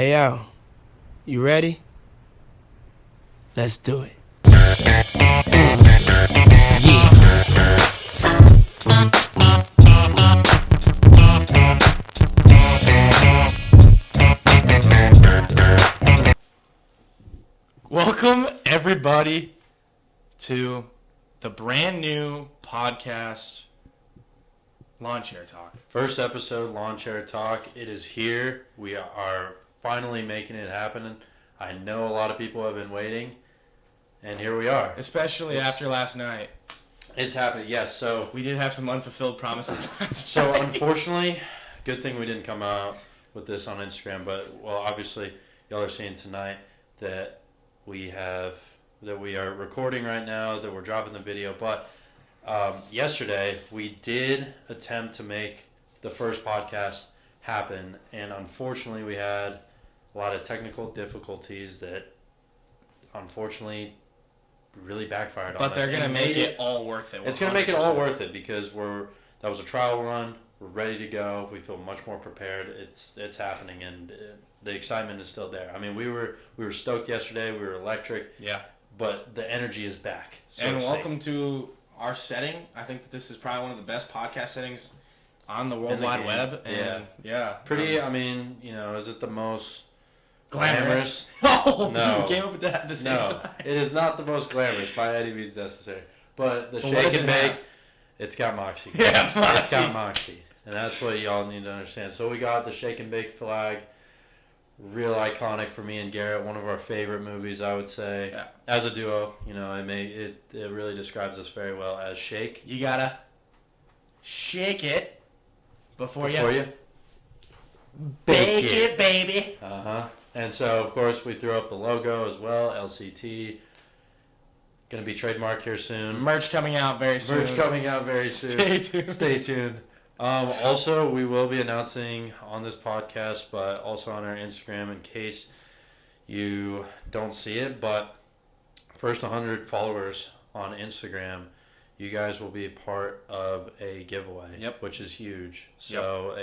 Hey, yo, you ready? Let's do it. Welcome, everybody, to the brand new podcast, Lawn Chair Talk. First episode, Lawn Chair Talk. It is here. We are finally making it happen. I know a lot of people have been waiting, and here we are. Especially after last night. It's happening, yes. So we did have some unfulfilled promises last So night. Unfortunately, good thing we didn't come out with this on Instagram, but obviously y'all are seeing tonight that we are recording right now, that we're dropping the video, but yesterday we did attempt to make the first podcast happen, and unfortunately we had a lot of technical difficulties that unfortunately really backfired on us. But they're going to make it all worth it. 100%. It's going to make it all worth it because that was a trial run. We're ready to go. We feel much more prepared. It's happening, and the excitement is still there. I mean, we were stoked yesterday. We were electric. Yeah. But the energy is back. And welcome to our setting. I think that this is probably one of the best podcast settings on the World Wide Web. And yeah. Pretty. I mean, is it the most glamorous? No. You came up with that at the same time. It is not the most glamorous by any means necessary. But the shake and bake, it's got moxie. Yeah, moxie. It's got moxie. And that's what y'all need to understand. So we got the shake and bake flag. Real iconic for me and Garrett. One of our favorite movies, I would say. Yeah. As a duo, it really describes us very well as shake. You gotta shake it before you bake it, baby. And so, of course, we threw up the logo as well. L.C.T. Going to be trademarked here soon. Merch coming out very soon. Stay tuned. Also, we will be announcing on this podcast, but also on our Instagram in case you don't see it. But first 100 followers on Instagram, you guys will be part of a giveaway, which is huge. So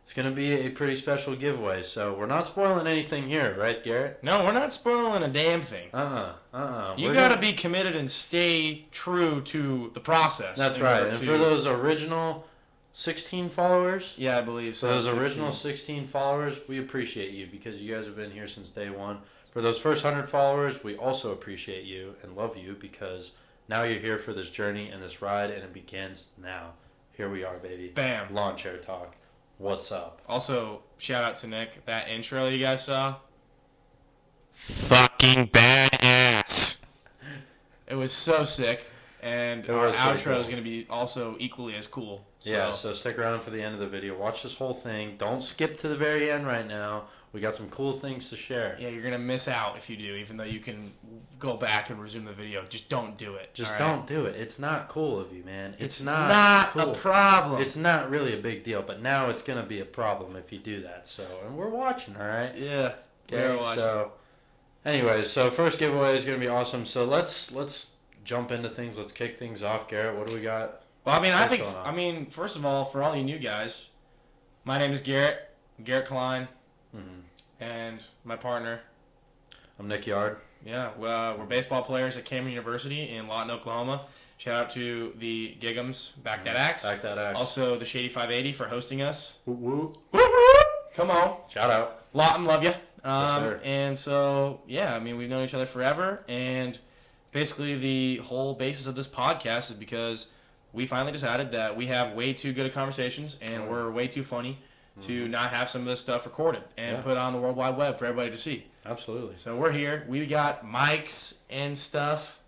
it's going to be a pretty special giveaway. So we're not spoiling anything here, right, Garrett? No, we're not spoiling a damn thing. You got to be committed and stay true to the process. That's right. And for those original 16 followers? Yeah, I believe so. Those original 16 followers, we appreciate you because you guys have been here since day one. For those first 100 followers, we also appreciate you and love you because now you're here for this journey and this ride, and it begins now. Here we are, baby. Bam. Lawn Chair Talk. What's up? Also, shout out to Nick. That intro you guys saw, fucking badass. It was so sick. And our outro is going to be also equally as cool. So stick around for the end of the video. Watch this whole thing. Don't skip to the very end right now. We got some cool things to share. Yeah, you're going to miss out if you do, even though you can go back and resume the video. Just don't do it. Just don't do it. It's not cool of you, man. It's not cool. A problem. It's not really a big deal, but now it's going to be a problem if you do that. So, and we're watching, all right? Yeah, we're watching. So, anyways, first giveaway is going to be awesome. So let's jump into things. Let's kick things off. Garrett, what do we got? Well, first of all, for all you new guys, my name is Garrett Klein, and my partner. I'm Nick Yard. Yeah, we're baseball players at Cameron University in Lawton, Oklahoma. Shout out to the Gig'ems, Back That Axe. Back That Axe. Also, the Shady 580 for hosting us. Woo woo. Come on. Shout out. Lawton, love you. Yes, sir. And so, we've known each other forever, and basically the whole basis of this podcast is because we finally decided that we have way too good of conversations and we're way too funny to not have some of this stuff recorded and put on the World Wide Web for everybody to see. Absolutely. So we're here. We got mics and stuff.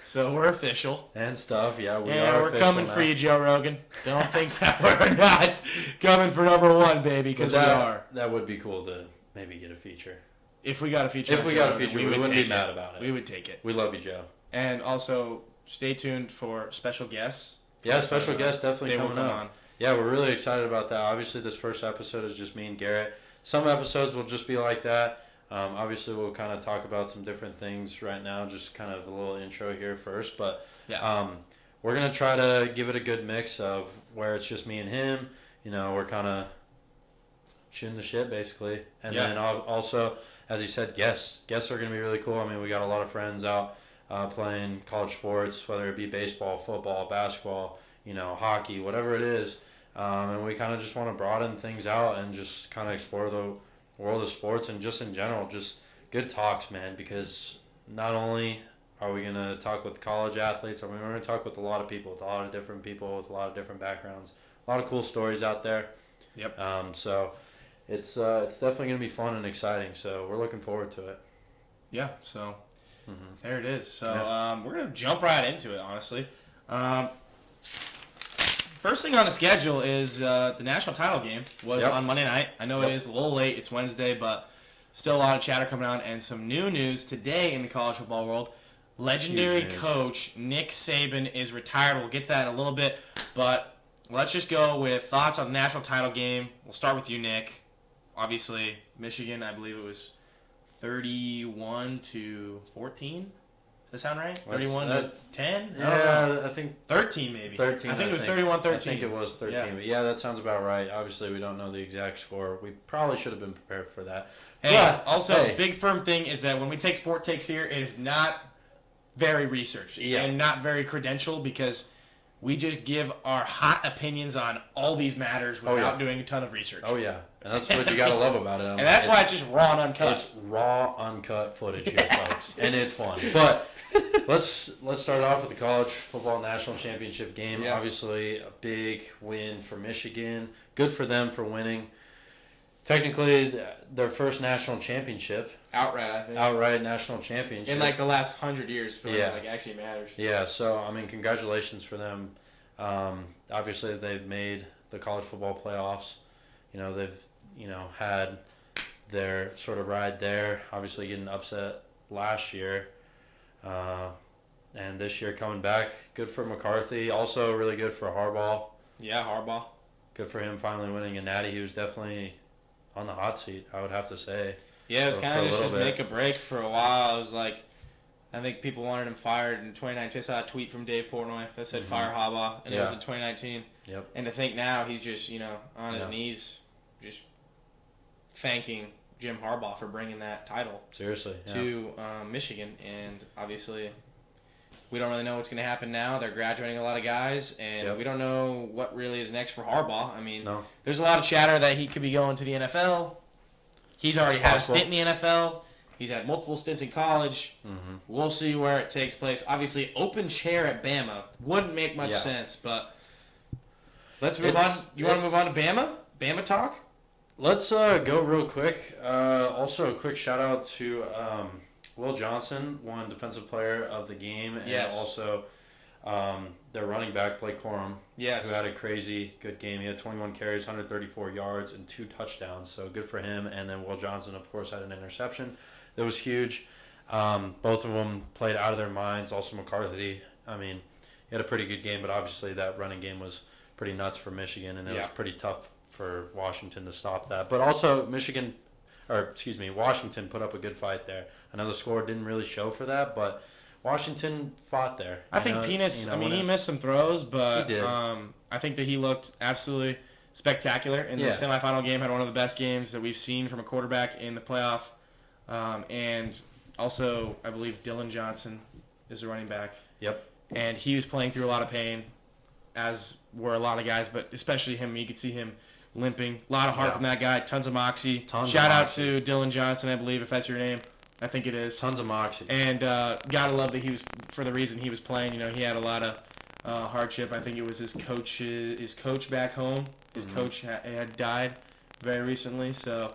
So we're official. And stuff, we are we're official coming now. For you, Joe Rogan. Don't think that we're not coming for number one, baby, because we are. That would be cool to maybe get a feature. If we got a feature, we wouldn't be mad about it. We would take it. We love you, Joe. And also, stay tuned for special guests. Yeah, special guests definitely coming on. Yeah, we're really excited about that. Obviously, this first episode is just me and Garrett. Some episodes will just be like that. Obviously, we'll kind of talk about some different things right now. Just kind of a little intro here first. But we're going to try to give it a good mix of where it's just me and him. We're kind of shooting the shit basically. And Yeah. then also, as you said, guests are going to be really cool. I mean, we got a lot of friends out playing college sports, whether it be baseball, football, basketball, hockey, whatever it is. And we kind of just want to broaden things out and just kind of explore the world of sports and just in general, just good talks, man, because not only are we going to talk with college athletes, we're going to talk with a lot of people, with a lot of different people, with a lot of different backgrounds, a lot of cool stories out there. Yep. So it's definitely going to be fun and exciting, so we're looking forward to it. Yeah, so Mm-hmm. there it is. So we're going to jump right into it, honestly. First thing on the schedule is the national title game was Yep. on Monday night. I know Yep. it is a little late. It's Wednesday, but still a lot of chatter coming out and some new news today in the college football world. Legendary Huge news. coach Nick Saban is retired. We'll get to that in a little bit, but let's just go with thoughts on the national title game. We'll start with you, Nick. Obviously, Michigan, I believe it was 31-14. Does that sound right? That's- 31-10? Yeah, I think 13 maybe. 13. I think it was 31-13. I think it was 13. Yeah. But yeah, that sounds about right. Obviously, we don't know the exact score. We probably should have been prepared for that. Hey, Yeah, also, hey. big firm thing is that when we take sport takes here, it is not very researched Yeah. and not very credentialed because we just give our hot opinions on all these matters without yeah. doing a ton of research. Oh yeah, and that's what you gotta love about it. And that's why it's just raw and uncut. It's raw, uncut footage here, folks, and it's fun. But let's start off with the college football national championship game. Yeah. Obviously, a big win for Michigan. Good for them for winning. Technically, their first national championship, Outright, I think. outright national championship. In like the last 100 years, for Yeah. like actually matters. Yeah, so I mean, congratulations for them. Obviously, they've made the college football playoffs. They've had their sort of ride there. Obviously, getting upset last year, and this year coming back. Good for McCarthy. Also, really good for Harbaugh. Yeah, Harbaugh. Good for him finally winning a natty. He was definitely on the hot seat, I would have to say. Yeah, it was For kind a of just little make bit. a break for a while. It was like, I think people wanted him fired in 2019. I saw a tweet from Dave Portnoy that said fire Harbaugh, and it was Yeah. in 2019. Yep. And to think now he's just, on his Yeah. knees, just thanking Jim Harbaugh for bringing that title Seriously. Yeah. to Michigan. And obviously, we don't really know what's going to happen now. They're graduating a lot of guys, and Yep. we don't know what really is next for Harbaugh. I mean, No. there's a lot of chatter that he could be going to the NFL. He's already had a Possible. stint in the NFL. He's had multiple stints in college. Mm-hmm. We'll see where it takes place. Obviously, open chair at Bama wouldn't make much Yeah. sense, but let's move on. You want to move on to Bama? Bama talk? Let's go real quick. Also, a quick shout out to Will Johnson, won Defensive Player of the Game, and Yes. also their running back Blake Corum, Yes. who had a crazy good game. He had 21 carries, 134 yards, and 2 touchdowns. So good for him. And then Will Johnson, of course, had an interception that was huge. Both of them played out of their minds. Also McCarthy, I mean, he had a pretty good game, but obviously that running game was pretty nuts for Michigan, and it was pretty tough for Washington to stop that. But also Washington put up a good fight there. I know the score didn't really show for that, but Washington fought there. I think Penis, he missed some throws, but He did. I think that he looked absolutely spectacular in the semifinal game. Had one of the best games that we've seen from a quarterback in the playoff. And also, I believe Dylan Johnson is the running back. Yep. And he was playing through a lot of pain, as were a lot of guys, but especially him. You could see him limping. A lot of heart from that guy. Tons of moxie. Shout out to Dylan Johnson, I believe, if that's your name. I think it is. Tons of moxie. And gotta love that he was, for the reason he was playing, he had a lot of hardship. I think it was his coach back home. His coach had died very recently, so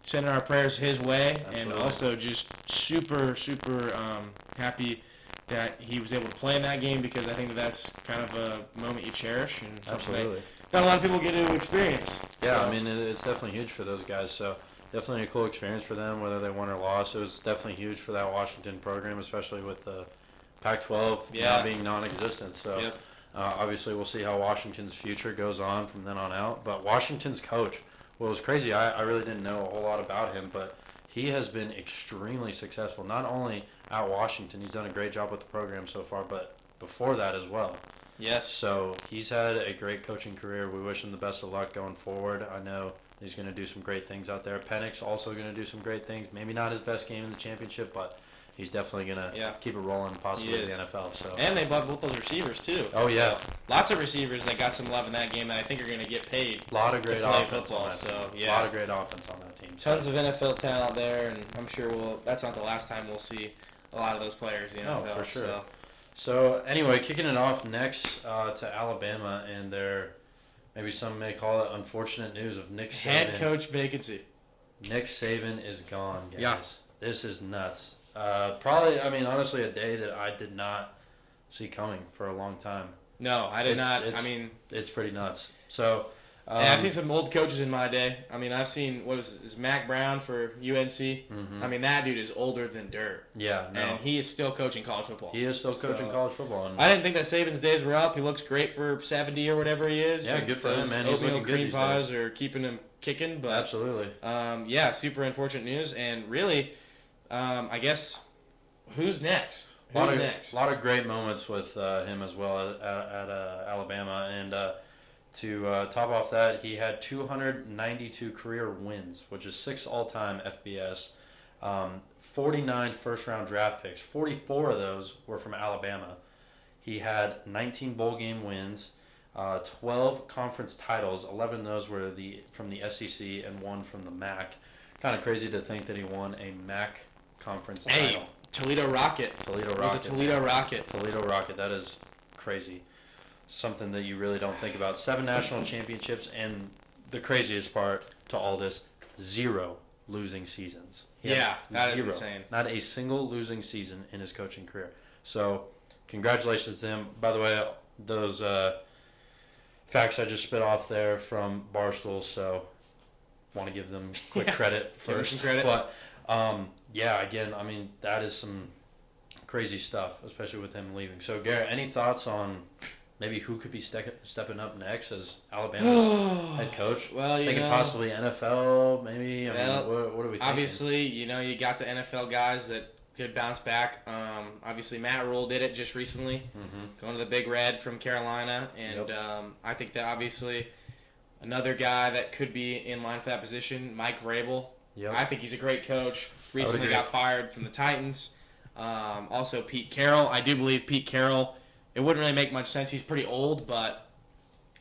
sending our prayers his way. Absolutely. And also just super, super happy that he was able to play in that game, because I think that's kind of a moment you cherish and something Absolutely. that not a lot of people get to experience. Yeah, So, I mean, it's definitely huge for those guys. So definitely a cool experience for them, whether they won or lost. It was definitely huge for that Washington program, especially with the Pac-12 now being non-existent. So Yep. obviously we'll see how Washington's future goes on from then on out. But Washington's coach, well, it was crazy. I really didn't know a whole lot about him, but he has been extremely successful, not only at Washington. He's done a great job with the program so far, but before that as well. Yes. So he's had a great coaching career. We wish him the best of luck going forward. I know he's going to do some great things out there. Penix also going to do some great things. Maybe not his best game in the championship, but he's definitely going to keep it rolling, possibly in the NFL. So. And they bought both those receivers, too. Oh, yeah. Lots of receivers that got some love in that game that I think are going to get paid A lot of great to play offense football. on that So, team. yeah. A lot of great offense on that team. Tons of NFL talent out there, and I'm sure that's not the last time we'll see a lot of those players in the NFL. No, for sure. So, anyway, kicking it off next to Alabama and their, maybe some may call it unfortunate news of Nick Saban. Head coach vacancy. Nick Saban is gone, guys. Yeah. This is nuts. Probably, I mean, honestly, a day that I did not see coming for a long time. No, I did not. It's pretty nuts. So, I've seen some old coaches in my day. I mean, I've seen, is Mac Brown for UNC? Mm-hmm. I mean, that dude is older than dirt. Yeah, no. And he is still coaching college football. He is still coaching college football. And I didn't think that Saban's days were up. He looks great for 70 or whatever he is. Yeah, good for him, man. He's oatmeal looking good cream these pies days. are keeping him kicking. But, absolutely. Yeah, super unfortunate news. And really, I guess, who's next? Who's next? A lot of great moments with him as well at Alabama. And to top off that, he had 292 career wins, which is 6 all-time FBS, 49 first-round draft picks. 44 of those were from Alabama. He had 19 bowl game wins, 12 conference titles. 11 of those were from the SEC and 1 from the MAC. Kind of crazy to think that he won a MAC conference title. Toledo Rocket. Toledo It Rocket. was a Toledo Rocket. Toledo Rocket. That is crazy. Something that you really don't think about. 7 national championships, and the craziest part to all this, 0 losing seasons. Yeah, that is 0. insane. Not a single losing season in his coaching career. So, congratulations to him. By the way, those facts I just spit off there from Barstool, so want to give them quick credit first. Give them some credit. But, yeah, again, I mean, that is some crazy stuff, especially with him leaving. So, Garrett, any thoughts on maybe who could be stepping up next as Alabama's head coach? Well, thinking possibly NFL, maybe. I mean, what are we thinking? Obviously, you got the NFL guys that could bounce back. Obviously, Matt Rule did it just recently, going to the Big Red from Carolina, and I think that obviously another guy that could be in line for that position, Mike Vrabel. Yep. I think he's a great coach. Recently got fired from the Titans. Also, Pete Carroll. I do believe Pete Carroll. It wouldn't really make much sense. He's pretty old, but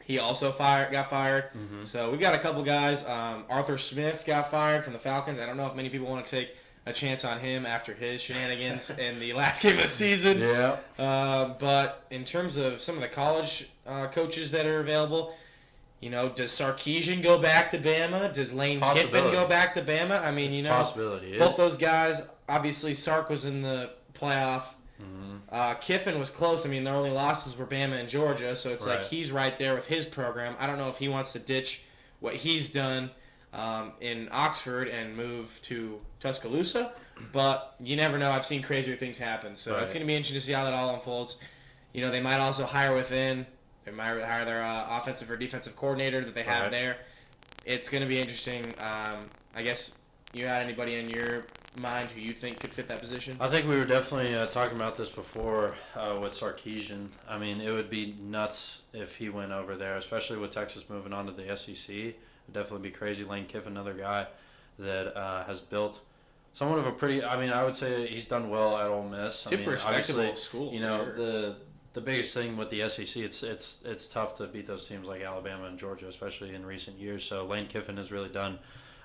he also got fired. So we've got a couple guys. Arthur Smith got fired from the Falcons. I don't know if many people want to take a chance on him after his shenanigans in the last game of the season. Yeah. But in terms of some of the college coaches that are available, does Sarkisian go back to Bama? Does Lane Kiffin go back to Bama? I mean, it's a possibility. Both those guys, obviously Sark was in the playoff. Kiffin was close. I mean, their only losses were Bama and Georgia, so it's like he's right there with his program. I don't know if he wants to ditch what he's done in Oxford and move to Tuscaloosa, but you never know. I've seen crazier things happen, so it's going to be interesting to see how that all unfolds. They might also hire within. They might hire their offensive or defensive coordinator that they have there. It's going to be interesting. I guess you had anybody in your mind who you think could fit that position? I think we were definitely talking about this before with Sarkisian. I mean, it would be nuts if he went over there, especially with Texas moving on to the SEC. It would definitely be crazy. Lane Kiffin, another guy that has built somewhat of a pretty. I mean, I would say he's done well at Ole Miss. Super respectable school. The biggest thing with the SEC, it's tough to beat those teams like Alabama and Georgia, especially in recent years. So Lane Kiffin has really done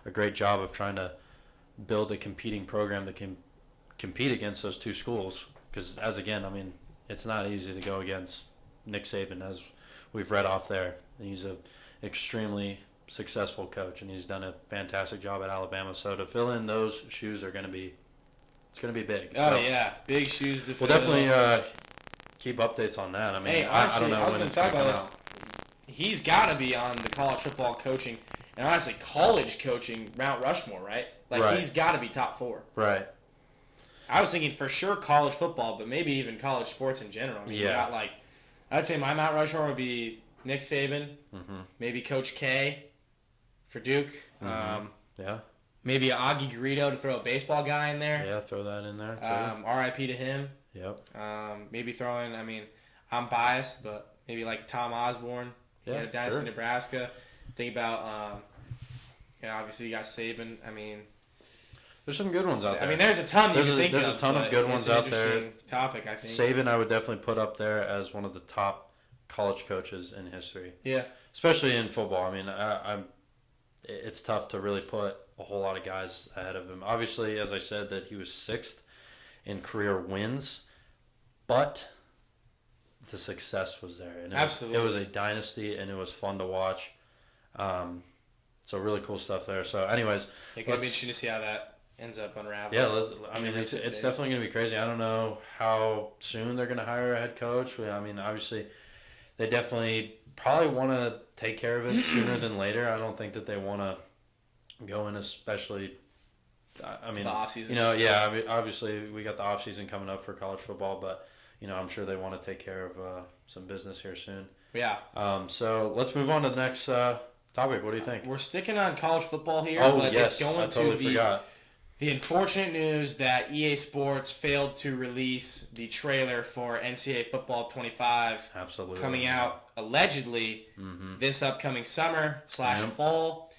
a great job of trying to build a competing program that can compete against those two schools. Because, I mean, it's not easy to go against Nick Saban, as we've read off there. He's an extremely successful coach, and he's done a fantastic job at Alabama. So to fill in those shoes it's going to be big. Oh, yeah. Big shoes to fill. We'll definitely keep updates on that. I mean, honestly, I don't know when it's going to come out. He's got to be on the college football coaching, and honestly, college coaching, Mount Rushmore, right? He's got to be top 4. Right. I was thinking for sure college football, but maybe even college sports in general. I mean, I'd say my Mount Rushmore would be Nick Saban, maybe Coach K for Duke. Maybe Augie Garrido to throw a baseball guy in there. Yeah, throw that in there, too. R.I.P. to him. Yep. Maybe I'm biased, but maybe like Tom Osborne. He had a dynasty in Nebraska. Think about, obviously you got Saban. I mean, there's some good ones out there. I mean, there's a ton you can think of. There's a ton of good ones out there. Interesting topic, I think. Saban, I would definitely put up there as one of the top college coaches in history. Yeah. Especially in football. I mean, it's tough to really put a whole lot of guys ahead of him. Obviously, as I said, that he was 6th in career wins, but the success was there. And Absolutely. It was a dynasty, and it was fun to watch. So really cool stuff there. So anyways. It's going to be interesting to see how that ends up unraveling. Yeah, it's definitely going to be crazy. I don't know how soon they're going to hire a head coach. I mean, obviously, they definitely probably want to take care of it sooner than later. I don't think that they want to go in, especially, I mean, the offseason. I mean, obviously we got the offseason coming up for college football, but, I'm sure they want to take care of some business here soon. Yeah. So let's move on to the next topic. What do you think? We're sticking on college football here, but it's going to the unfortunate news that EA Sports failed to release the trailer for NCAA Football 25. Absolutely. Coming out allegedly this upcoming summer / fall.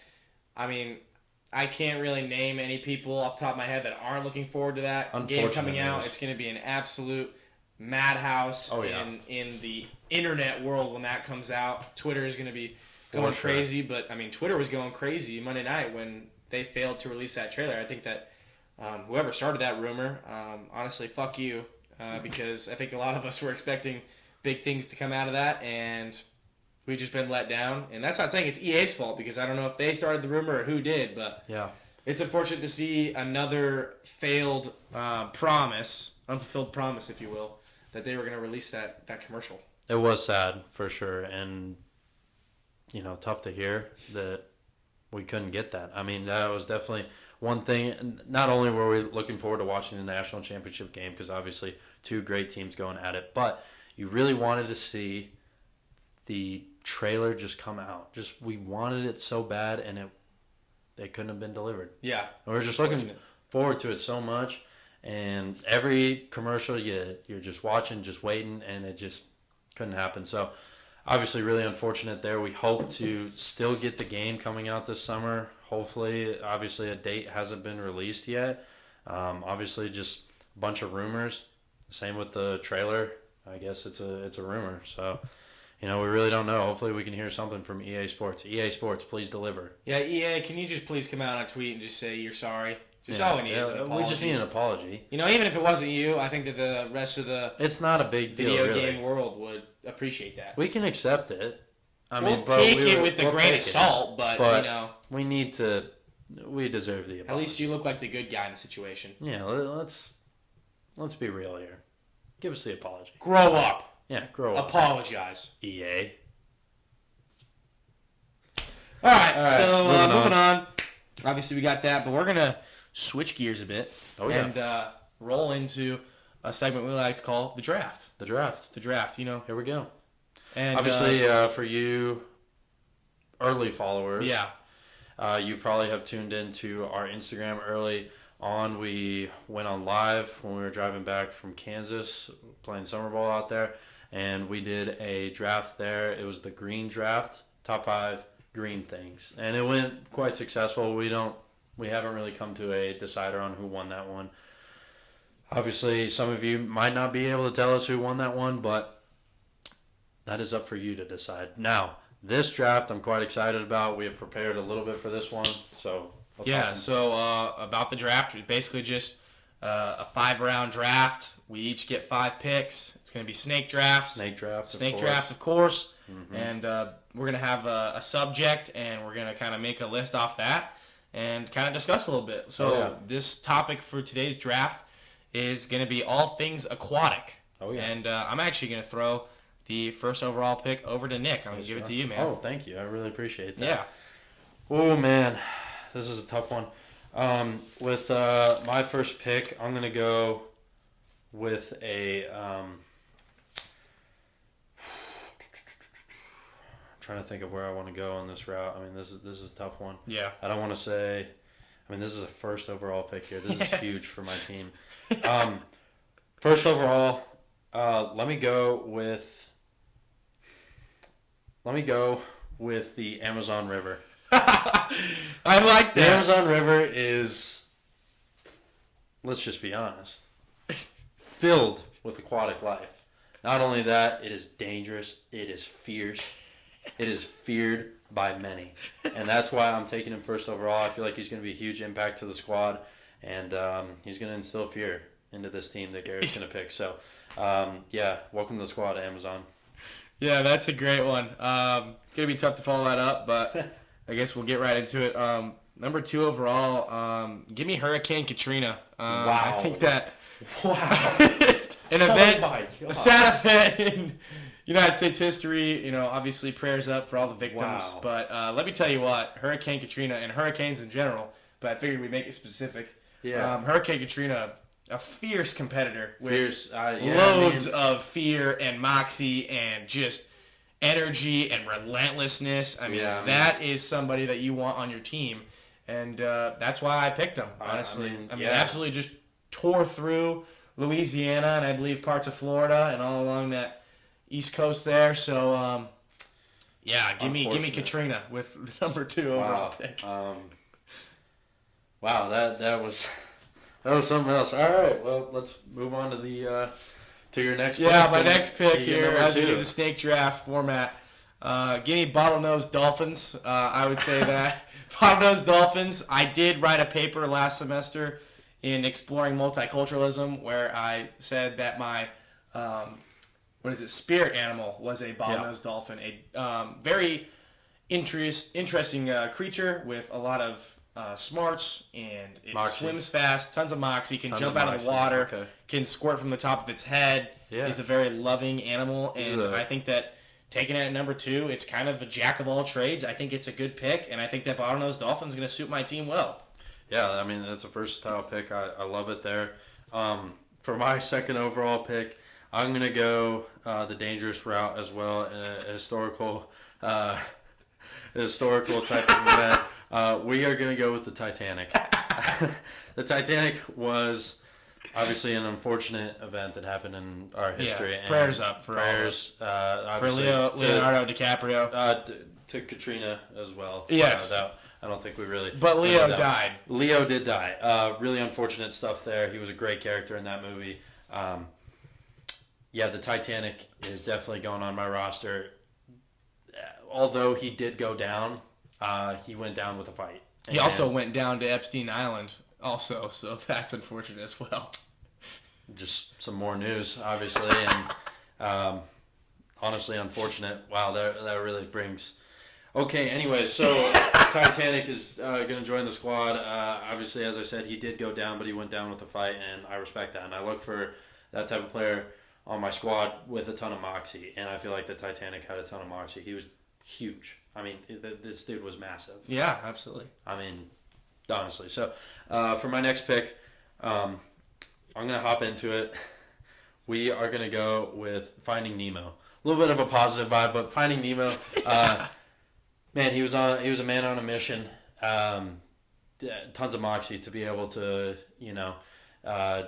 I mean, I can't really name any people off the top of my head that aren't looking forward to that game coming out. It's going to be an absolute madhouse in the internet world when that comes out. Twitter is going to be going crazy, but I mean, Twitter was going crazy Monday night when they failed to release that trailer. I think that whoever started that rumor, honestly, fuck you, because I think a lot of us were expecting big things to come out of that, and we've just been let down. And that's not saying it's EA's fault, because I don't know if they started the rumor or who did, but it's unfortunate to see another failed unfulfilled promise, if you will, that they were going to release that commercial. It was sad, for sure, and, tough to hear that we couldn't get that. I mean, that was definitely one thing. Not only were we looking forward to watching the national championship game, because obviously 2 great teams going at it, but you really wanted to see the trailer just come out. We wanted it so bad, and they couldn't have been delivered. Yeah. And we were just looking forward to it so much, and every commercial you're just watching, just waiting, and it just couldn't happen. So obviously really unfortunate there. We hope to still get the game coming out this summer. Hopefully, obviously a date hasn't been released yet. Obviously just a bunch of rumors. Same with the trailer. I guess it's a rumor. So, we really don't know. Hopefully we can hear something from EA Sports. EA Sports, please deliver. Yeah, EA, can you just please come out on a tweet and just say you're sorry? Just all we need is an apology. We just need an apology. Even if it wasn't you, I think that the rest of the it's not a big deal, video game world would appreciate that. We can accept it. We'll take it with a grain of salt, but we need to. We deserve the apology. At least you look like the good guy in the situation. Yeah, let's be real here. Give us the apology. Grow up. Yeah, grow up. Apologize. EA. All right. So moving on. Obviously, we got that, but we're gonna switch gears a bit and roll into a segment we like to call the draft. The draft. Here we go. And obviously, for you early followers, you probably have tuned into our Instagram early on. We went on live when we were driving back from Kansas, playing summer ball out there, and we did a draft there. It was the green draft, top 5 green things, and it went quite successful. We haven't really come to a decider on who won that one. Obviously, some of you might not be able to tell us who won that one, but that is up for you to decide. Now, this draft I'm quite excited about. We have prepared a little bit for this one, so about the draft, it's basically just a 5-round draft. We each get 5 picks. It's going to be snake draft. Of course. Mm-hmm. And we're going to have a subject, and we're going to kind of make a list off that and kind of discuss a little bit. So this topic for today's draft is going to be all things aquatic. Oh, yeah. And I'm actually going to throw the first overall pick over to Nick. I'm going to give it to you, man. Oh, thank you. I really appreciate that. Yeah. Oh, man. This is a tough one. With my first pick, I'm going to go with a... trying to think of where I want to go on this route. I mean, this is a tough one. Yeah. I don't want to say... I mean, this is a first overall pick here. This is huge for my team. First overall, let me go with... let me go with the Amazon River. I like The that. Amazon River is, let's just be honest, filled with aquatic life. Not only that, it is dangerous, it is fierce, it is feared by many. And that's why I'm taking him first overall. I feel like he's going to be a huge impact to the squad, and he's going to instill fear into this team that Garrett's going to pick. So, welcome to the squad, Amazon. Yeah, that's a great one. It's going to be tough to follow that up, but I guess we'll get right into it. Number 2 overall, give me Hurricane Katrina. Wow. I think that Wow. an event, Oh my God. a sad event in United States history. Obviously prayers up for all the victims. Wow. But let me tell you what, Hurricane Katrina and hurricanes in general, but I figured we'd make it specific. Yeah. Hurricane Katrina, a fierce competitor with Fierce. loads of fear and moxie and just energy and relentlessness. That is somebody that you want on your team. And that's why I picked him, honestly. Absolutely just tore through Louisiana and I believe parts of Florida and all along that East Coast there. So, give me Katrina with the number 2 overall pick. Wow, that was something else. All right, well, let's move on to the to your next pick. Yeah, my next pick here, number as we 2. do the snake draft format, give me bottlenose dolphins. I would say that bottlenose dolphins. I did write a paper last semester in exploring multiculturalism where I said that my spirit animal was a bottlenose dolphin, a very interesting creature with a lot of smarts, and it swims fast, tons of moxie, can jump out of the water, can squirt from the top of its head. Is a very loving animal, and I think that taking it at number 2, it's kind of a jack of all trades. I think it's a good pick, and I think that bottlenose dolphin is going to suit my team well. Yeah, I mean, that's a versatile pick. I love it there. For my second overall pick, I'm going to go the dangerous route as well, a historical type of event. We are going to go with the Titanic. The Titanic was obviously an unfortunate event that happened in our history. Yeah, prayers up for prayers, for Leonardo DiCaprio. To Katrina as well. Yes. I don't think we really... But Leo died. Leo did die. Really unfortunate stuff there. He was a great character in that movie. The Titanic is definitely going on my roster. Although he did go down, he went down with a fight. He also went down to Epstein Island also, so that's unfortunate as well. Just some more news, obviously, and honestly unfortunate. Wow, that really brings... Okay, anyway, so Titanic is going to join the squad. Obviously, as I said, he did go down, but he went down with a fight, and I respect that. And I look for that type of player on my squad with a ton of moxie, and I feel like the Titanic had a ton of moxie. He was huge. I mean, this dude was massive. Yeah, absolutely. I mean, honestly. So, for my next pick, I'm going to hop into it. We are going to go with Finding Nemo. A little bit of a positive vibe, but Finding Nemo... Man, he was a man on a mission. Tons of moxie to be able to,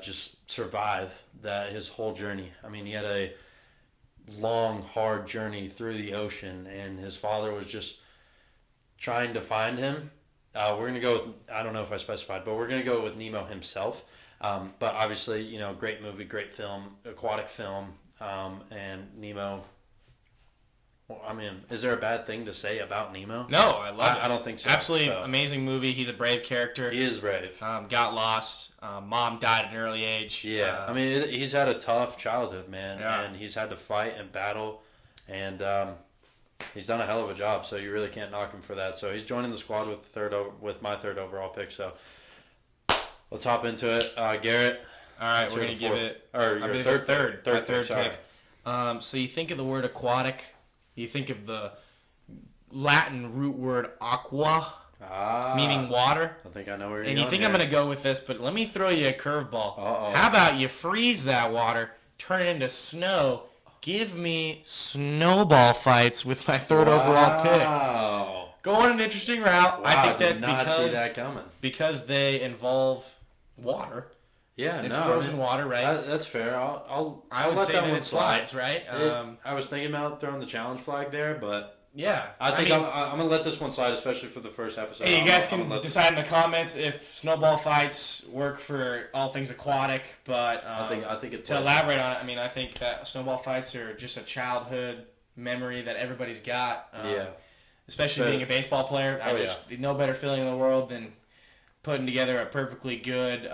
just survive his whole journey. I mean, he had a long, hard journey through the ocean, and his father was just trying to find him. We're gonna go with, I don't know if I specified, but we're gonna go with Nemo himself. But obviously, great movie, great film, aquatic film, and Nemo. I mean, is there a bad thing to say about Nemo? No, I love it. I don't think so. Absolutely amazing movie. He's a brave character. He is brave. Got lost. Mom died at an early age. Yeah. I mean, he's had a tough childhood, man. Yeah. And he's had to fight and battle. And he's done a hell of a job, so you really can't knock him for that. So he's joining the squad with my third overall pick. So let's hop into it. Garrett. All right, we're going to give it... Or your third pick. So you think of the word aquatic... You think of the Latin root word aqua, meaning water. I think I know where you're going. And you think I'm going to go with this, but let me throw you a curveball. Uh-oh. How about you freeze that water, turn it into snow, give me snowball fights with my third overall pick. Wow. Go on an interesting route. Wow, I think did not see that coming. Because they involve water. Yeah, it's frozen water, right? That's fair. I would let say that that it slides, right? I was thinking about throwing the challenge flag there, but yeah. I think mean, I'm gonna let this one slide, especially for the first episode. hey, you guys I'm can gonna decide in the comments if snowball fights work for all things aquatic. But I think it's to elaborate on it, I mean, I think that snowball fights are just a childhood memory that everybody's got. Yeah. Especially being a baseball player, no better feeling in the world than putting together a perfectly good,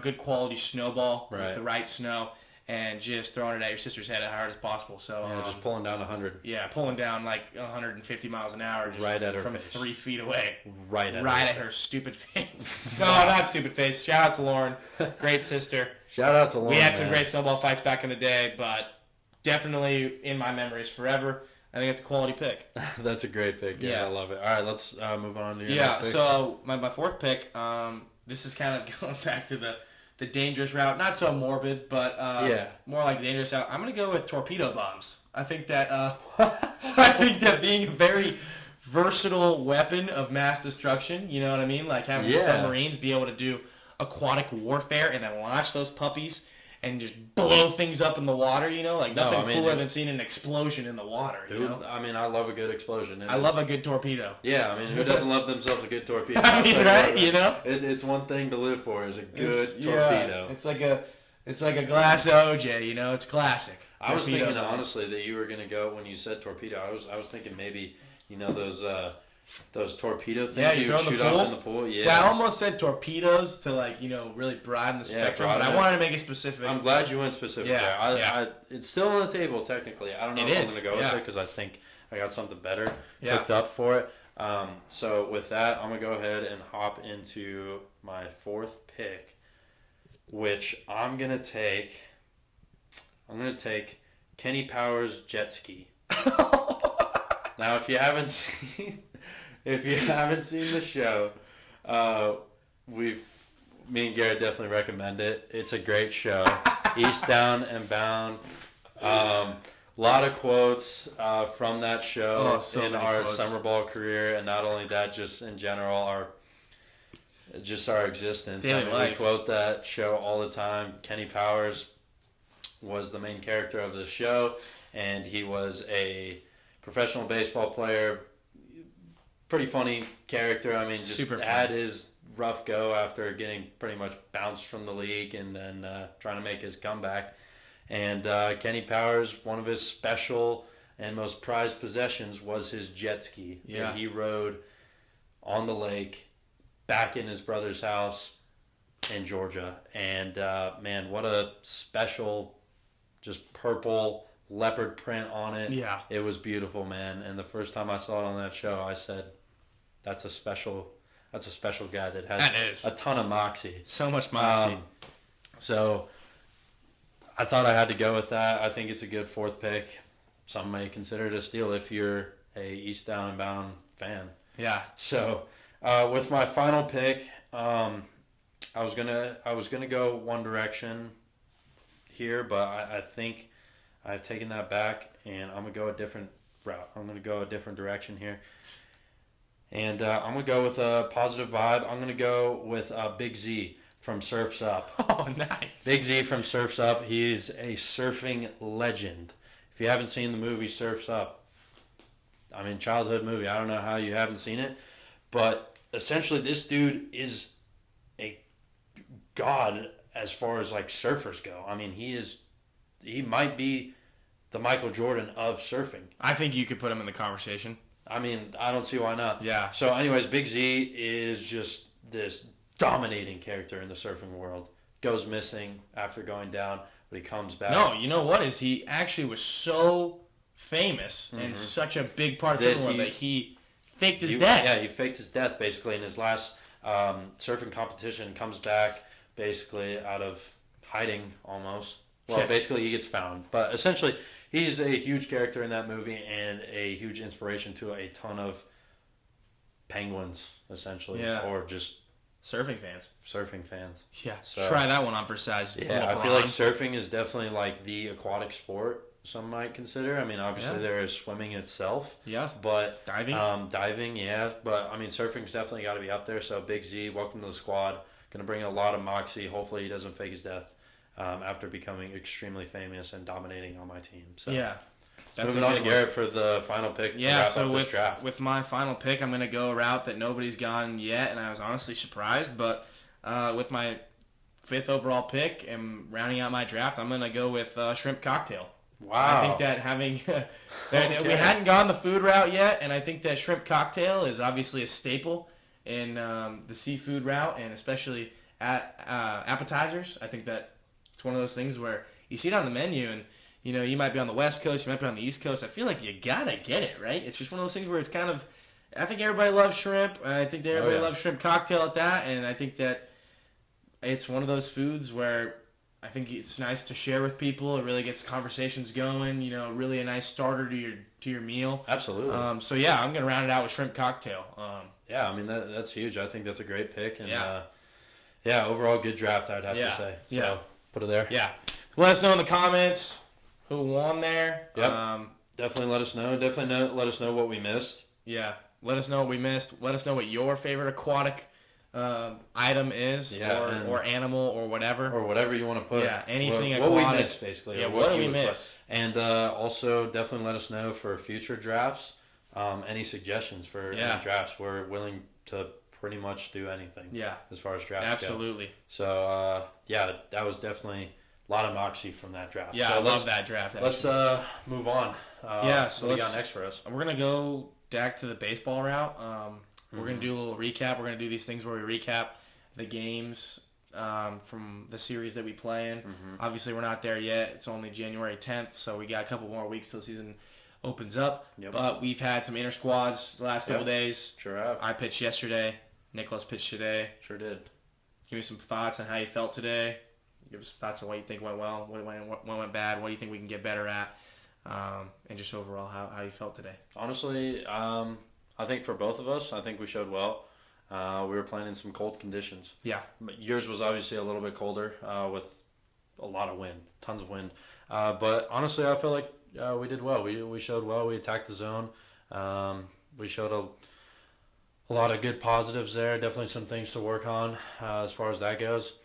good quality snowball with the right snow, and just throwing it at your sister's head as hard as possible. So just pulling down 100. Yeah, pulling down like 150 miles an hour, just right at her from face. 3 feet away, right at her stupid face. No, not stupid face. Shout out to Lauren, great sister. Shout out to Lauren. We had some great snowball fights back in the day, but definitely in my memories forever. I think it's a quality pick. That's a great pick. Yeah, I love it. All right, let's move on to your next pick. So my fourth pick, this is kind of going back to the dangerous route. Not so morbid, but more like the dangerous route. I'm going to go with torpedo bombs. I think that being a very versatile weapon of mass destruction, you know what I mean? Like having the submarines be able to do aquatic warfare and then launch those puppies and just blow things up in the water, like nothing cooler than seeing an explosion in the water. I mean, I love a good explosion. I love a good torpedo. Yeah, I mean, who doesn't love themselves a good torpedo? I mean, right? It's one thing to live for is a good torpedo. It's like a glass of OJ. It's classic. I was thinking honestly that you were gonna go when you said torpedo. I was thinking maybe those torpedo things you shoot off in the pool. Yeah. See, I almost said torpedoes to really broaden the spectrum, but I wanted to make it specific. I'm glad you went specific there. It's still on the table technically. I don't know if I'm going to go with it because I think I got something better cooked up for it. So with that, I'm going to go ahead and hop into my fourth pick, which I'm going to take Kenny Powers' jet ski. Now, if you haven't seen the show, me and Garrett definitely recommend it. It's a great show. East, Down, and Bound. A lot of quotes from that show in our summer ball career, and not only that, just in general, our existence. Daily life. We quote that show all the time. Kenny Powers was the main character of the show, and he was a professional baseball player. Pretty funny character. I mean, just had his rough go after getting pretty much bounced from the league and then trying to make his comeback. And Kenny Powers, one of his special and most prized possessions was his jet ski that he rode on the lake back in his brother's house in Georgia. And man, what a special, just purple leopard print on it. Yeah. It was beautiful, man. And the first time I saw it on that show, I said, that's a special guy that has a ton of moxie. So much moxie. So I thought I had to go with that. I think it's a good fourth pick. Some may consider it a steal if you're a East, Down, and Bound fan. Yeah. So with my final pick, I was gonna go one direction here, but I think I've taken that back, and I'm going to go a different route. I'm going to go a different direction here. And I'm going to go with a positive vibe. I'm going to go with Big Z from Surf's Up. Oh, nice. Big Z from Surf's Up. He's a surfing legend. If you haven't seen the movie Surf's Up, I mean, childhood movie. I don't know how you haven't seen it. But essentially, this dude is a god as far as, surfers go. I mean, he might be the Michael Jordan of surfing. I think you could put him in the conversation. I mean, I don't see why not. Yeah. So anyways, Big Z is just this dominating character in the surfing world. Goes missing after going down, but he comes back. No, you know what? He actually was so famous and such a big part of the surfing world that he faked his death. Yeah, he faked his death basically in his last surfing competition. Comes back basically out of hiding almost. Well, basically, he gets found. But essentially, he's a huge character in that movie and a huge inspiration to a ton of penguins, essentially. Yeah. Or just surfing fans. Yeah. So, try that one on for size. Yeah, I feel like surfing is definitely like the aquatic sport some might consider. I mean, obviously, there is swimming itself. Yeah. But diving, yeah. But, I mean, surfing's definitely got to be up there. So, Big Z, welcome to the squad. Going to bring in a lot of moxie. Hopefully, he doesn't fake his death. After becoming extremely famous and dominating on my team. So. Yeah. That's Moving a on good to one. Garrett for the final pick. Yeah, to wrap so up this draft. with my final pick, I'm going to go a route that nobody's gone yet, and I was honestly surprised. But with my 5th overall pick and rounding out my draft, I'm going to go with shrimp cocktail. Wow. I think that having Okay. we hadn't gone the food route yet, and I think that shrimp cocktail is obviously a staple in the seafood route, and especially at appetizers. I think that it's one of those things where you see it on the menu, and you might be on the West Coast, you might be on the East Coast. I feel like you gotta get it, right? It's just one of those things where it's kind of. I think everybody loves shrimp. I think that everybody loves shrimp cocktail at that, and I think that it's one of those foods where I think it's nice to share with people. It really gets conversations going. Really a nice starter to your meal. Absolutely. So yeah, I'm gonna round it out with shrimp cocktail. Yeah, I mean that's huge. I think that's a great pick, and Yeah. Overall good draft. I'd have Yeah. to say. So Yeah. put it there. Yeah. Let us know in the comments who won there. Yep. Definitely let us know. Let us know what we missed. Yeah. Let us know what we missed. Let us know what your favorite aquatic item is, or animal, or whatever. Or whatever you want to put. Yeah, anything what we aquatic. missed, basically. Yeah, or what do you we would put. miss? And also, definitely let us know for future drafts. Any suggestions for any drafts? We're willing to pretty much do anything. Yeah. As far as drafts Absolutely. go. So, that was definitely a lot of moxie from that draft. Yeah, so I love that draft. Let's move on. So what do you got next for us? We're going to go back to the baseball route. We're going to do a little recap. We're going to do these things where we recap the games from the series that we play in. Obviously, we're not there yet. It's only January 10th, so we got a couple more weeks till the season opens up. Yep. But we've had some inter squads the last couple days. Sure have. I pitched yesterday. Nicholas pitched today. Sure did. Give me some thoughts on how you felt today. Give us some thoughts on what you think went well, what went bad, what do you think we can get better at, and just overall how you felt today. Honestly, I think for both of us, I think we showed well. We were playing in some cold conditions. Yeah. But yours was obviously a little bit colder with a lot of wind, tons of wind. But honestly, I feel like we did well. We showed well. We attacked the zone. We showed a lot of good positives there. Definitely some things to work on as far as that goes.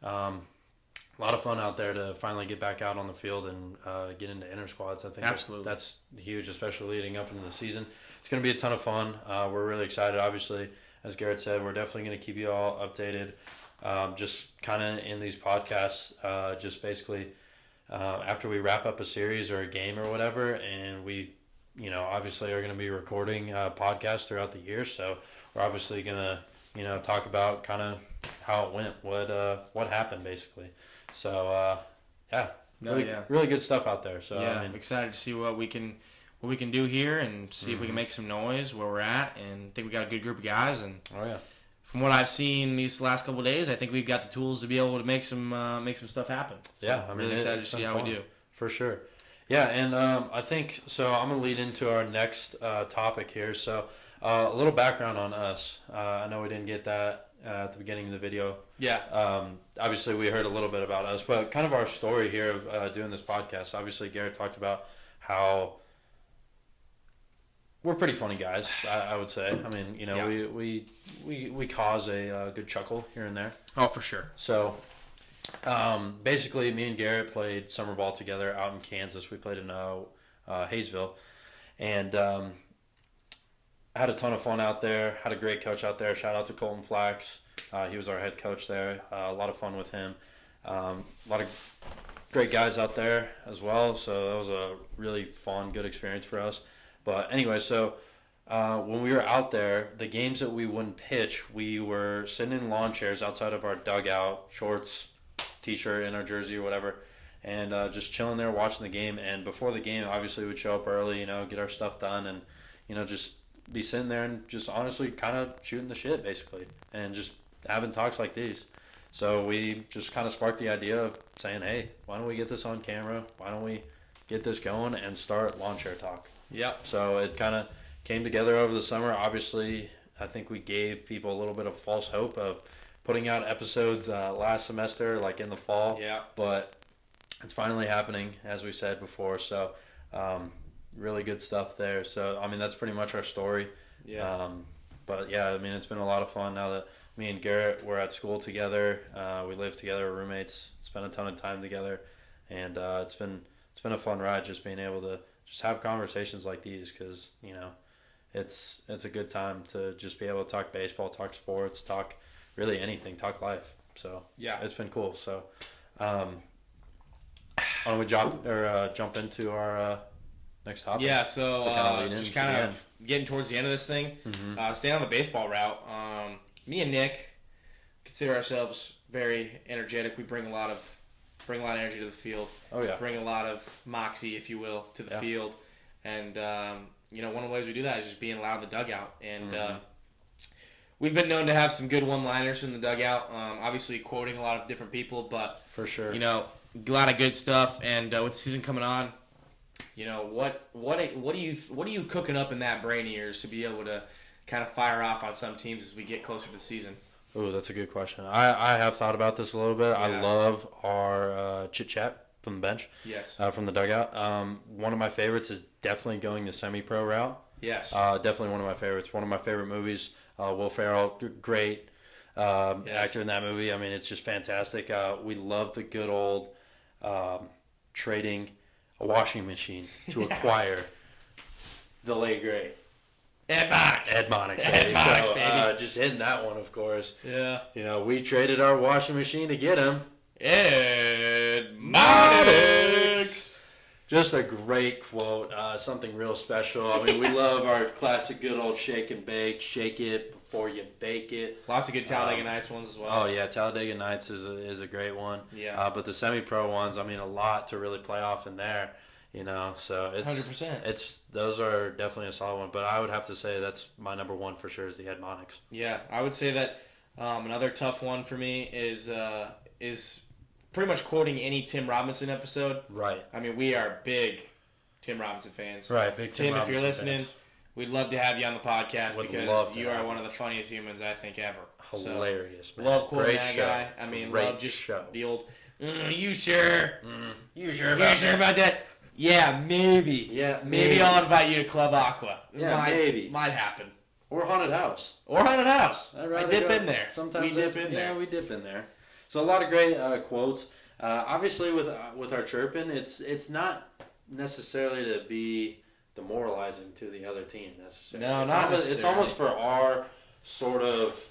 A lot of fun out there to finally get back out on the field and get into inter squads. I think Absolutely. that's huge, especially leading up into the season. It's going to be a ton of fun. We're really excited. Obviously, as Garrett said, we're definitely going to keep you all updated. Just kind of in these podcasts, just basically after we wrap up a series or a game or whatever, and we, obviously are going to be recording podcasts throughout the year. So we're obviously going to, talk about kind of how it went, what happened basically. So really good stuff out there. So I'm excited to see what we can do here and see if we can make some noise where we're at, and I think we got a good group of guys. And from what I've seen these last couple of days, I think we've got the tools to be able to make some stuff happen. So I'm really excited to see how we do. For sure. Yeah, and I think so. I'm gonna lead into our next topic here. So a little background on us. I know we didn't get that at the beginning of the video. Yeah. Obviously, we heard a little bit about us, but kind of our story here of doing this podcast. Obviously, Garrett talked about how we're pretty funny guys. I would say. I mean, we cause a good chuckle here and there. Oh, for sure. So. Basically, me and Garrett played summer ball together out in Kansas. We played in Hayesville, and had a ton of fun out there. Had a great coach out there. Shout out to Colton Flax. He was our head coach there. A lot of fun with him. A lot of great guys out there as well. So that was a really fun, good experience for us. But anyway, so when we were out there, the games that we wouldn't pitch, we were sitting in lawn chairs outside of our dugout, shorts, t-shirt, in our jersey or whatever, and just chilling there watching the game. And before the game, obviously we'd show up early, get our stuff done, and just be sitting there and just honestly kind of shooting the shit basically, and just having talks like these. So we just kind of sparked the idea of saying, hey, why don't we get this on camera? Why don't we get this going and start lawn chair talk? Yep. So it kind of came together over the summer. Obviously, I think we gave people a little bit of false hope of putting out episodes last semester, like in the fall. Yeah. But it's finally happening, as we said before. So really good stuff there. So, I mean, that's pretty much our story. Yeah. But, yeah, I mean, it's been a lot of fun now that me and Garrett were at school together. We live together, roommates, spent a ton of time together. And it's been it's been a fun ride just being able to just have conversations like these because, it's a good time to just be able to talk baseball, talk sports, talk really anything, talk life. So Yeah. it's been cool. So why don't we jump into our next topic? Yeah, so lead just into kind the of getting towards the end of this thing, Mm-hmm. staying on the baseball route. Me and Nick consider ourselves very energetic. We bring a lot of energy to the field. Oh yeah. Bring a lot of moxie, if you will, to the Yeah. field. And one of the ways we do that is just being loud in the dugout. And we've been known to have some good one-liners in the dugout. Obviously, quoting a lot of different people, but For sure. a lot of good stuff. And with the season coming on, what are you cooking up in that brain of yours to be able to kind of fire off on some teams as we get closer to the season? Oh, that's a good question. I have thought about this a little bit. Yeah. I love our chit chat from the bench. Yes. From the dugout. One of my favorites is definitely going the semi-pro route. Yes. Definitely one of my favorites. One of my favorite movies. Will Ferrell, great actor in that movie. I mean, it's just fantastic. We love the good old trading a washing machine to acquire the late great Ed Monix. Ed Monix, Ed baby. Monix, So, baby. just hitting that one, of course. Yeah. We traded our washing machine to get him. Ed Monix. Just a great quote, something real special. I mean, we love our classic good old shake and bake. Shake it before you bake it. Lots of good Talladega Nights ones as well. Oh, yeah, Talladega Nights is a great one. Yeah. But the semi-pro ones, I mean, a lot to really play off in there, so it's 100%. Those are definitely a solid one. But I would have to say that's my number one for sure is the Ed Monix. Yeah, I would say that another tough one for me is pretty much quoting any Tim Robinson episode. Right. I mean, we are big Tim Robinson fans. Right, big Tim Tim, if you're Robinson listening, fans. we'd love to have you on the podcast Would love because to you have are you. one of the funniest humans I think ever. Hilarious, So, man. love quoting Great that show. guy. I mean, Great love just show. the old, you sure? You sure You about sure that? about that? Yeah, maybe. Yeah, Maybe I'll invite you to Club Aqua. Yeah, maybe. Might happen. Or Haunted House. Or Haunted House. I'd I rather dip go- in there. Sometimes we dip in there. Yeah, we dip in there. So a lot of great quotes. Obviously, with our chirping, it's not necessarily to be demoralizing to the other team necessarily. No, It's not almost, It's necessarily. almost for our sort of.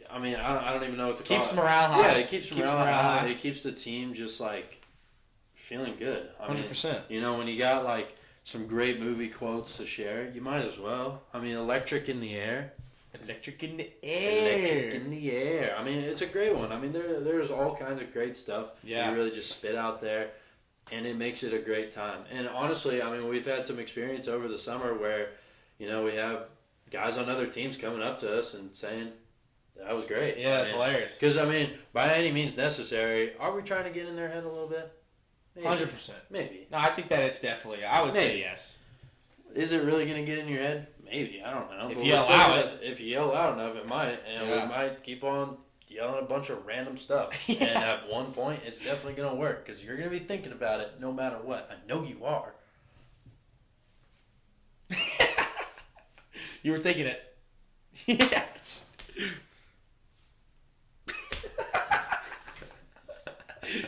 I mean, I don't even know what to call it. Keeps morale high. Yeah, it keeps morale high. It keeps the team just like feeling good. I mean, 100%. when you got like some great movie quotes to share, you might as well. I mean, electric in the air. Electric in the air. Electric in the air. I mean, it's a great one. I mean, there's all kinds of great stuff. Yeah. You really just spit out there, and it makes it a great time. And honestly, I mean, we've had some experience over the summer where, we have guys on other teams coming up to us and saying, that was great. Yeah, it's hilarious. Because, I mean, by any means necessary, are we trying to get in their head a little bit? Maybe. 100%. Maybe. No, I think that it's definitely, I would say Maybe. yes. Is it really going to get in your head? Maybe. I don't know. If But you we're allow still it. gonna- If you yell loud enough, it might. And Yeah. we might keep on yelling a bunch of random stuff. Yeah. And at one point, it's definitely going to work. Because you're going to be thinking about it no matter what. I know you are. You were thinking it. Yeah.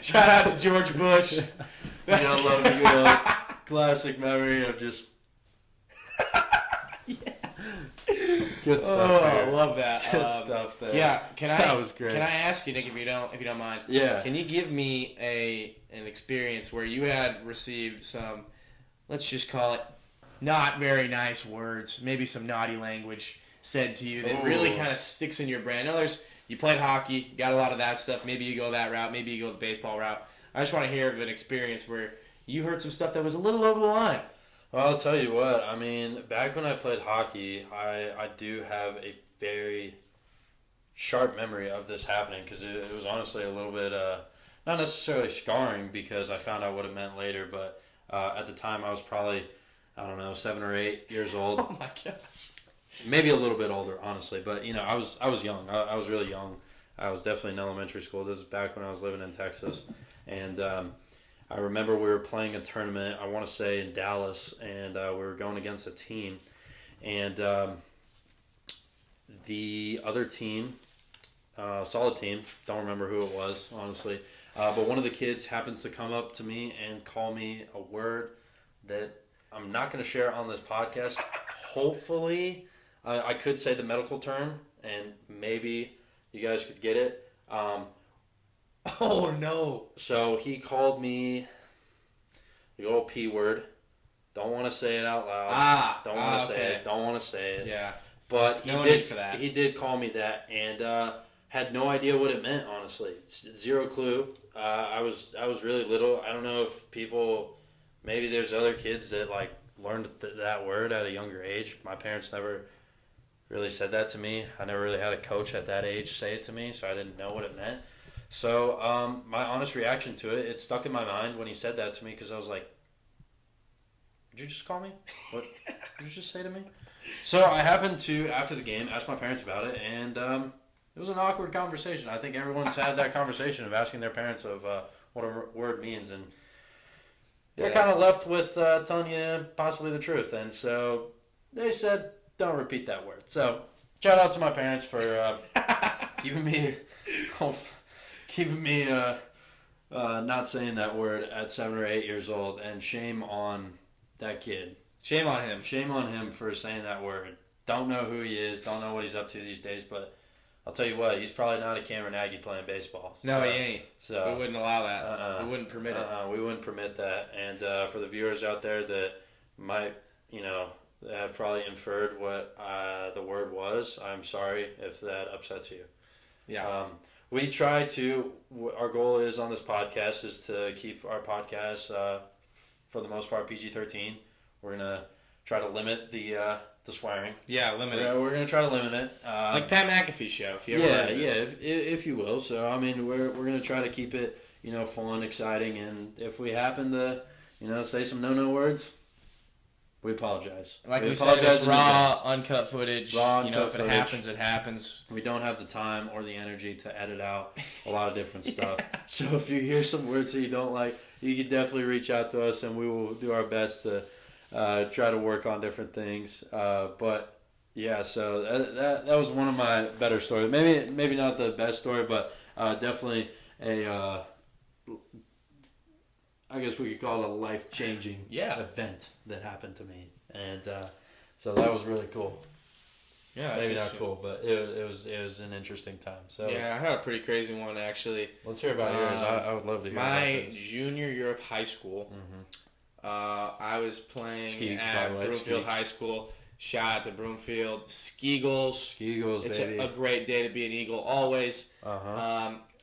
Shout out to George Bush. I love the good old classic memory of just good stuff. Oh, I there. love that. Good stuff there. Yeah, can I? That was great. Can I ask you, Nick, if you don't mind? Yeah. Can you give me an experience where you had received some, let's just call it, not very nice words, maybe some naughty language said to you that really Ooh. kind of sticks in your brain? I know you played hockey, got a lot of that stuff. Maybe you go that route. Maybe you go the baseball route. I just want to hear of an experience where you heard some stuff that was a little over the line. Well, I'll tell you what. I mean, back when I played hockey, I do have a very sharp memory of this happening because it was honestly a little bit, not necessarily scarring because I found out what it meant later, but at the time I was probably, 7 or 8 years old. Oh my gosh. Maybe a little bit older, honestly, but I was young. I was really young. I was definitely in elementary school. This is back when I was living in Texas, and I remember we were playing a tournament. I want to say in Dallas, and we were going against a team, and the other team, solid team. Don't remember who it was, honestly. But one of the kids happens to come up to me and call me a word that I'm not going to share on this podcast. Hopefully, I could say the medical term, and maybe you guys could get it. Oh, no. So he called me the old P word. Don't want to say it out loud. Don't want to say it. Don't want to say it. Yeah. But No need for that. He did call me that, and had no idea what it meant. Honestly, zero clue. I was really little. I don't know if people, maybe there's other kids that like learned that word at a younger age. My parents never really said that to me. I never really had a coach at that age say it to me, so I didn't know what it meant. So my honest reaction to it, it stuck in my mind when he said that to me, because I was like, did you just call me? What did you just say to me? So I happened to, after the game, ask my parents about it, and it was an awkward conversation. I think everyone's had that conversation of asking their parents of what a word means, and they're kind of left with telling you possibly the truth. And so they said, don't repeat that word. So shout out to my parents for keeping me not saying that word at 7 or 8 years old, and shame on that kid. Shame on him. Shame on him for saying that word. Don't know who he is. Don't know what he's up to these days. But I'll tell you what, he's probably not a Cameron Aggie playing baseball. No, he ain't. So We wouldn't allow that. We wouldn't permit it. We wouldn't permit that. And for the viewers out there that might, have probably inferred what the word was, I'm sorry if that upsets you. Yeah. We try to. Our goal is on this podcast is to keep our podcast for the most part PG-13. We're gonna try to limit the swearing. Yeah, limit it. We're gonna try to limit it. Like Pat McAfee show, if you ever heard of it. if you will. So I mean, we're gonna try to keep it fun, exciting, and if we happen to say some no words, we apologize. Like we said, it's raw, uncut footage. Raw, if uncut it footage. happens, it happens. We don't have the time or the energy to edit out a lot of different stuff. So if you hear some words that you don't like, you can definitely reach out to us, and we will do our best to try to work on different things. But yeah, so that was one of my better stories. Maybe not the best story, but definitely a I guess we could call it a life-changing event that happened to me, and so that was really cool. Yeah, maybe not cool, but it was an interesting time. So yeah, I had a pretty crazy one actually. Let's hear about yours. I would love to hear. My junior year of high school, I was playing at Broomfield High School. Shout out to Broomfield Skeagles. It's baby. a great day to be an Eagle always.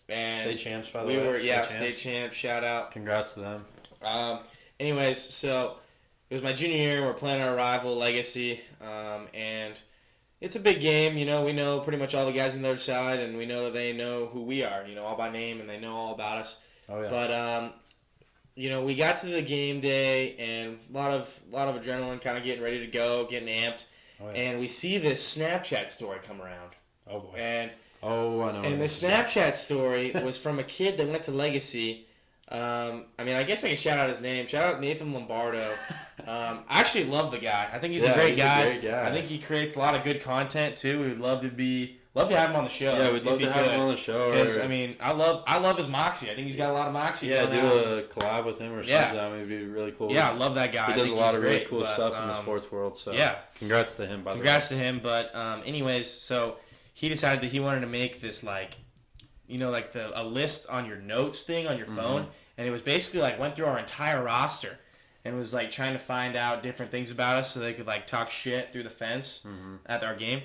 And state champs, by the way. We were state champs. Shout out. Congrats to them. Anyways, so it was my junior year. We're playing our rival Legacy, and it's a big game. We know pretty much all the guys on the other side, and we know that they know who we are. All by name, and they know all about us. Oh yeah. But we got to the game day, and a lot of adrenaline, kind of getting ready to go, getting amped, and we see this Snapchat story come around. Oh boy. And I know. And the Snapchat story was from a kid that went to Legacy. I guess I can shout out his name. Shout out Nathan Lombardo. I actually love the guy. I think he's a great guy. I think he creates a lot of good content too. We would love to have him on the show. Yeah, we'd love to have him on the show. Because I love his moxie. I think he's got a lot of moxie. Yeah, do a collab with him or something. Yeah. That would be really cool. Yeah, I love that guy. He does a lot of really cool stuff in the sports world. So yeah, congrats to him. Congrats to him. But anyways, so he decided that he wanted to make this a list on your notes thing on your phone, and it was basically went through our entire roster, and was trying to find out different things about us so they could talk shit through the fence at our game.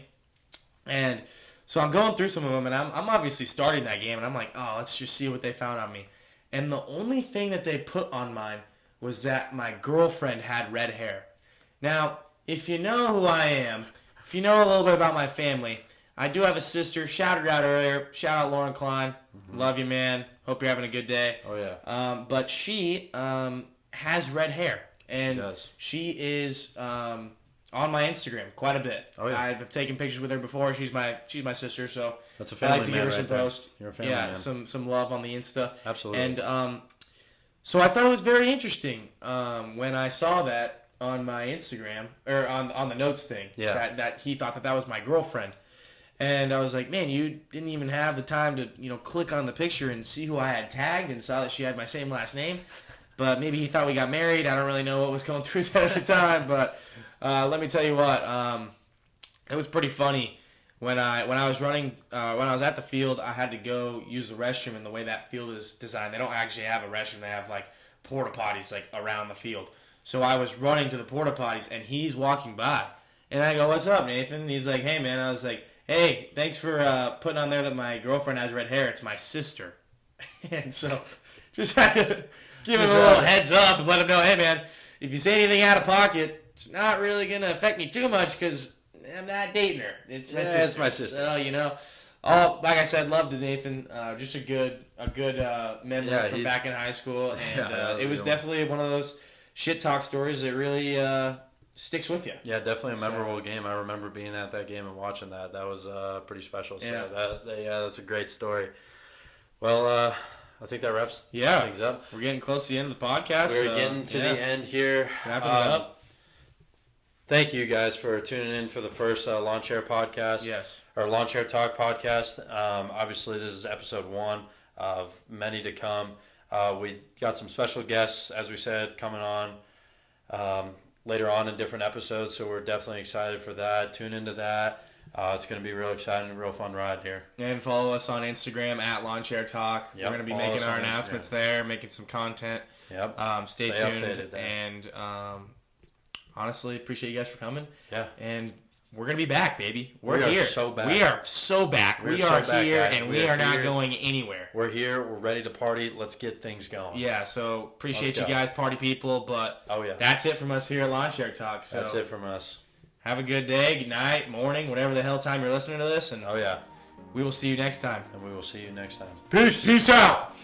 And so I'm going through some of them, and I'm obviously starting that game, and I'm like, oh, let's just see what they found on me. And the only thing that they put on mine was that my girlfriend had red hair. Now, if you know who I am, if you know a little bit about my family, I do have a sister. Shouted her out earlier. Shout out Lauren Klein. Love you, man. Hope you're having a good day. Oh, yeah. But she has red hair. And she is on my Instagram quite a bit. Oh, yeah. I've taken pictures with her before. She's my sister, so that's a family I like to give her some posts. You're a family man. some love on the Insta. Absolutely. And so I thought it was very interesting when I saw that on my Instagram, or on the notes thing, that he thought that was my girlfriend. And I was like, man, you didn't even have the time to, click on the picture and see who I had tagged and saw that she had my same last name. But maybe he thought we got married. I don't really know what was going through his head at the time. But let me tell you what, it was pretty funny. When I was running, when I was at the field, I had to go use the restroom. And the way that field is designed, they don't actually have a restroom. They have like porta potties like around the field. So I was running to the porta potties, and he's walking by, and I go, "What's up, Nathan?" And he's like, "Hey, man." I was like, "Hey, thanks for putting on there that my girlfriend has red hair. It's my sister." And so, just had to give him a little heads up and let him know, "Hey, man, if you say anything out of pocket, it's not really gonna affect me too much because I'm not dating her. It's my sister." It's my sister. So, like I said, loved it, Nathan. Just a good memory from back in high school, and it was definitely one of those shit talk stories that really sticks with you. Yeah, definitely a memorable game. I remember being at that game and watching that. That was pretty special. So that's a great story. Well, I think that wraps things up. We're getting close to the end of the podcast. We're getting to the end here. Wrapping it up. Thank you guys for tuning in for the first Lawn Chair podcast. Yes. Our Lawn Chair Talk podcast. Obviously, this is episode 1 of many to come. We got some special guests, as we said, coming on later on in different episodes, so we're definitely excited for that. Tune into that. It's going to be real exciting and real fun ride here. And follow us on Instagram at Lawn Chair Talk. Yep, we're going to be making our announcements there, making some content. Yep. Stay tuned. And honestly, appreciate you guys for coming. Yeah. And we're going to be back, baby. We're here. We are so back. We are so back. We are here, and we are not going anywhere. We're here. We're ready to party. Let's get things going. Yeah, so appreciate you guys, party people. But that's it from us here at Lawn Chair Talk. So that's it from us. Have a good day, good night, morning, whatever the hell time you're listening to this. And we will see you next time. And we will see you next time. Peace out.